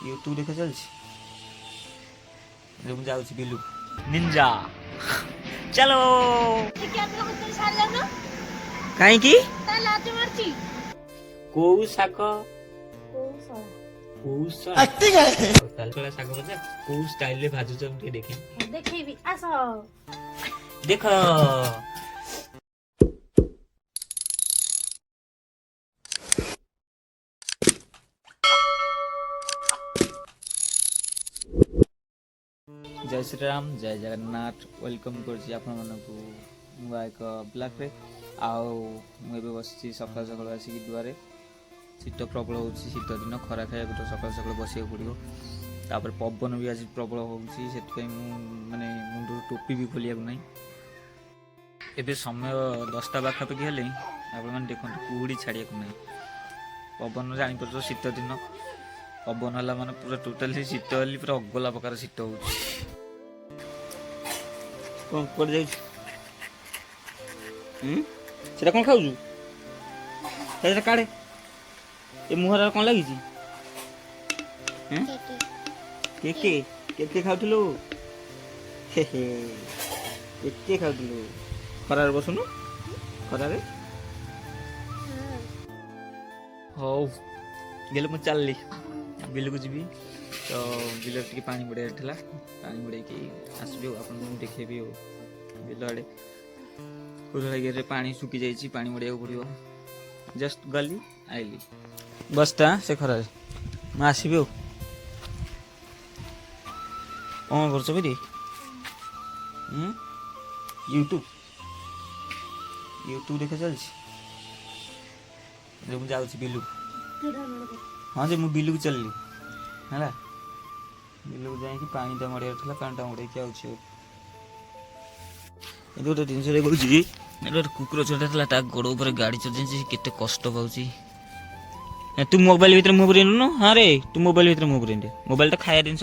YouTube देखा चलछि ମୁଁ ଯାଉଛି ବିଲୁ ନିଞ୍ଜା ଚଲୋ କାହିଁକି କୋଉ ଶାଗ କୋଉ ତାହେଲେ ଶାଗ ଭଜା କୋଉ ଷ୍ଟାଇଲରେ ଭାଜୁଛ ମୁଁ ଟିକେ ଦେଖେ ଦେଖେଇବି ଆସ ଦେଖ जय श्री राम जय जगन्नाथ वेलकम कर एक ब्लॉग रे आउ मुझे बस सकाल सकाल आसिक दुआरे शीत प्रबल हो शीत दिन खरा खाया तो सकाल सकाल बस पड़ो तापर पवन भी आज प्रबल हो माने मुंडर टोपी भी खोलिया ना एबे समय 10टा पाखापाखि हेले आप देखो कुहुड़ी छाड़िया ना पवन जापर शीत दिन पवन है माने पूरा टोटाली शीत हेली पूरा अगला प्रकार शीत हो कौन सेटा कौन खाऊ काड़े ए मुहर कौन लगी के खाऊ एते खाऊ खरार बसुनु खरारे हौ गेले मु चलली बिल को जीवी तो बिल टे पानी बढ़िया पानी बढ़े आसबी आप देखेबी बिल आड़े कुरगे पानी सुखी जाइए पानी बढ़िया पड़ो जस्ट गली आइली बसटा से खरा आसबी कौन कर यूट्यूब यूट्यूब देखा चलछि मु जाउछि बिलु हाँ जी मु बिलु को चलली है बिलु को जाइए पानी टा मड़िया पानी टा मड़े ये गोटे जिन कुकुर चढ़ा था गोड़ उपर गाड़ी चढ़ी केते कष्ट पाऊँ तू मोबाइल भीतर मुँह पुरेन हाँ रे तू मोबाइल भीतर मुँह पुरेन मोबाइल तो खाया जिन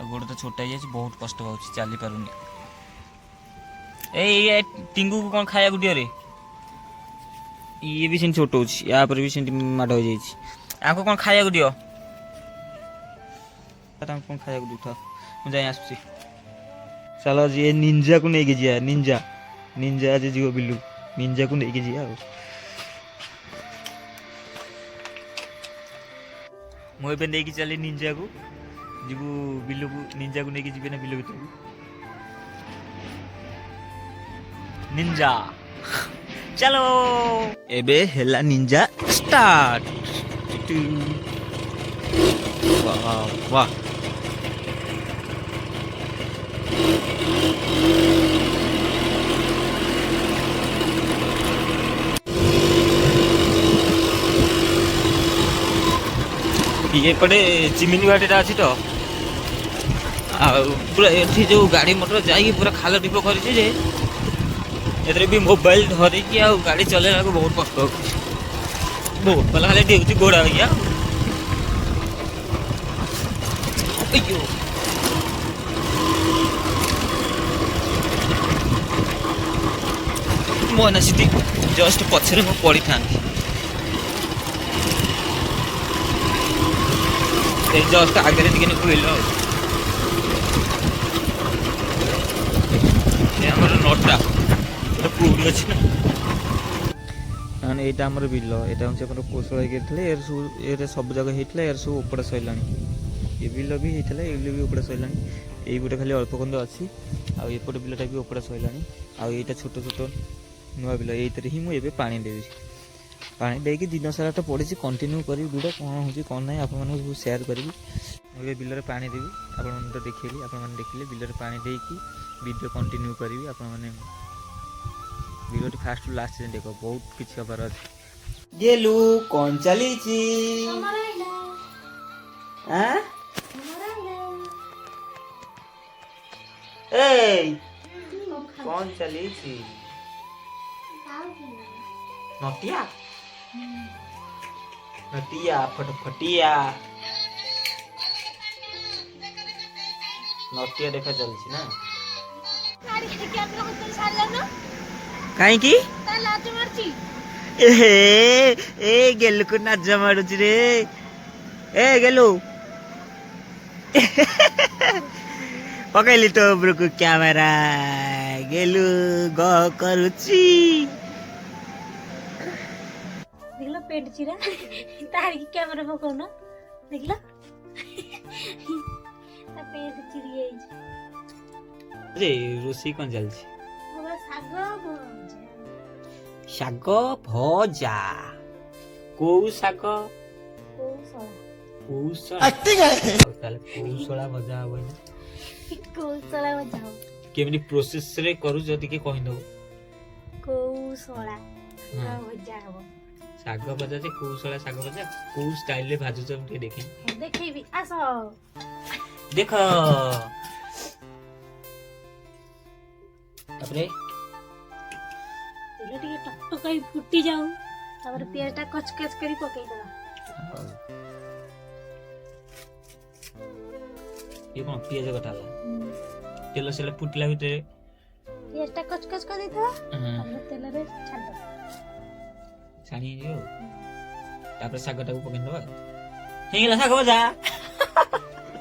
गोड़ तो छोटा ही बहुत कष्ट पाऊँ चली पारुनी ए टिंगू को कौन खाया दियो रे ये भी सेम छोट या पर भी सेम माड़ हो जाको कौन खाया दियो कौन खाया दूथा मुझे आसुची चलो जी निंजा को लेके जा निंजा निंजा आज जीव बिलु निंजा को लेके जा मुझे नहीं चली निंजा को जीवु बिलु को निंजा को लेके जीवे ना बिलु भीतर निंजा चलो एबे हेला निंजा स्टार्ट वाह वाह ये पड़े चिमिनी बाटा अच्छी तो पूरा ये जो गाड़ी मोटर जाइए पूरा खाल ढीप कर भी मोबाइल धरिकी आ गाड़ी चलेगा को बहुत कष्ट हो बहुत पहले खाली डेउची गोड़ा भैया मोना सीधी जस्ट पछरे मु पड़ी था जस्ट आगे टिके कहल नटा पुरी अच्छी ना यहाँ आम बिल यहाँ हूँ कोशल ये सब जगह होता है सब उपड़ा सरला ये बिल भी होता है ये भी उपड़ा सरला ये खाली अल्प खंड अच्छी आउट बिलटा भी उपड़ा सरला आईटा छोट छोट नुआ बिल ये ही मुझे पा देवी पानी देकी दिन सारा तो पड़ी कंटिन्यू करी वीडियो कौन हो कौन ना आप सेयार करी मुझे बिलर पा देवी आप तो देखिए आप देखिले बिलर पा देकी वीडियो कंटिन्यू करी आप वीडियो फास्ट टू लास्ट देख बहुत किसी खबर अच्छे गेलु कौन चली कौन चली नटिया नटिया फटफटिया नटिया देखा चलछि ना कहीं ए गेलु को नाज मारुछि रे ए गेलु पकैली तो ब्रुकु क्यामेरा गेलु ग करुची देखलो पेट चिरा तार की कैमरा पकाउन देखलो ता पेट चिरी जाइछ रे रोसी कोन चलछि बाबा साग भजा शाग भजा कोउ शाग कौशला कौशला ताले कौशला भजा होय ना कौशला भजा केमिति प्रोसेस रे करू जदी के कहि दो कौशला भजा हो शाग भजा से कौशला शाग भजा को स्टाइल रे भाजु हम के देखे देखैबी आस देखो तापरे तेल टिके टकटकाई फुटी जाऊ तापर पियाज टा कचकच करी पकई देबा ये कोन पियाज कटाला तेल से फुटला भितरे पियाज टा कचकच कर देथबा तापर तेल रे छाड़ दो छाणी जो तापर शाग टाको पकई दबा हेला शाग भजा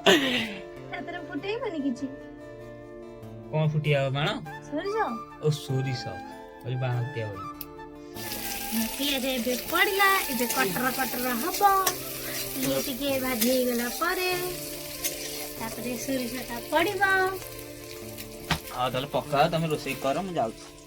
तापर फुटई माने किछि कोन फुटिया बाण सरिसो ओ सोरिस ओली बाण दिया होई पियाज एबे पड़िला एबे कटर कटर हबो ये टिके भाजी गला परे तापर सरिसो टा पड़िबो आ ताले पक्का तमे रोसई कर मु जाउछी